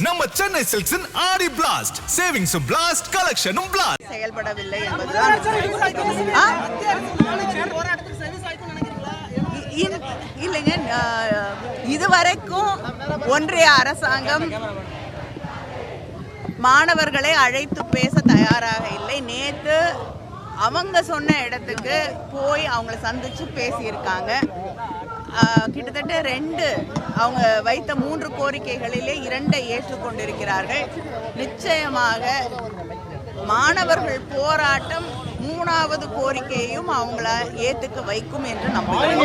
நம்ம சென்னை சில்க்ஸின் ஆடி blast, சேவிங்ஸும் blast, கலெக்ஷனும் blast. செயல்படவில்லை என்பதுதான் இல்லைங்க. இதுவரைக்கும் ஒன்றிய அரசாங்கம் மாணவர்களை அழைத்து பேச தயாராக இல்லை. நேற்று அவங்க சொன்ன இடத்துக்கு போய் அவங்கள சந்திச்சு பேசியிருக்காங்க. கிட்டத்தட்ட அவங்க வைத்த 3 கோரிக்கைகளிலே 2 ஏற்றுக்கொண்டிருக்கிறார்கள். நிச்சயமாக மாணவர்கள் போராட்டம் 3வது கோரிக்கையையும் அவங்கள ஏத்துக்க வைக்கும் என்று நம்புகிறேன்.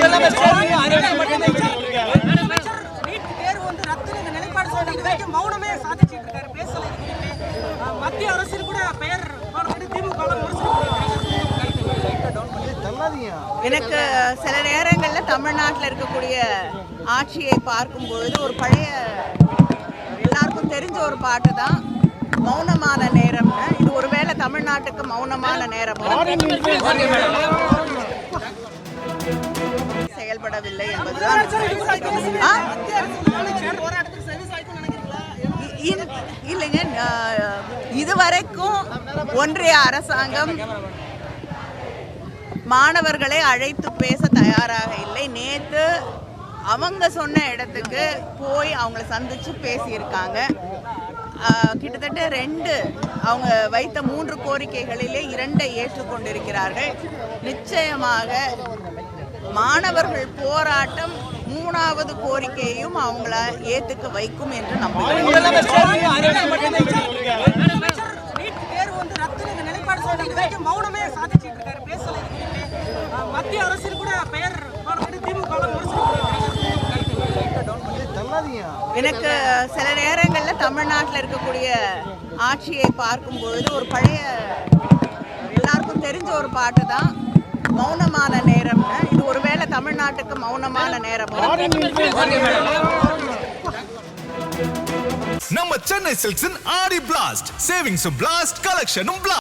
எனக்கு சில நேரங்களில் தமிழ்நாட்டில் இருக்கக்கூடிய ஆட்சியை பார்க்கும் பொழுது ஒரு பழைய எல்லாருக்கும் தெரிஞ்ச ஒரு பாட்டு தான் மௌனமான நேரம்னு. இது ஒருவேளை தமிழ்நாட்டுக்கு மௌனமான நேரமோ செயல்படவில்லை என்பதுதான் இல்லைங்க. இதுவரைக்கும் ஒன்றிய அரசாங்கம் மாணவர்களை அழைத்து பேச தயாராக இல்லை. நேற்று அவங்க சொன்ன இடத்துக்கு போய் அவங்கள சந்திச்சு பேசியிருக்காங்க. கிட்டத்தட்ட அவங்க வைத்த 3 கோரிக்கைகளிலே 2 ஏற்றுக்கொண்டிருக்கிறார்கள். நிச்சயமாக மாணவர்கள் போராட்டம் 3வது கோரிக்கையையும் அவங்கள ஏத்துக்க வைக்கும் என்று நம்புகிறேன். எனக்கு சில நேரங்களில் தமிழ்நாட்டில் இருக்கக்கூடிய ஆட்சியை பார்க்கும் பொழுது ஒரு பழைய எல்லாருக்கும் தெரிஞ்ச ஒரு பாட்டு தான் மௌனமான நேரம்னு. இது ஒருவேளை தமிழ்நாட்டுக்கு மௌனமான நேரமோ நம்ம சென்னை சில்க்ஸின் ஆடி பிளாஸ்ட், சேவிங்ஸும் பிளாஸ்ட், கலெக்ஷனும் பிளாஸ்ட்.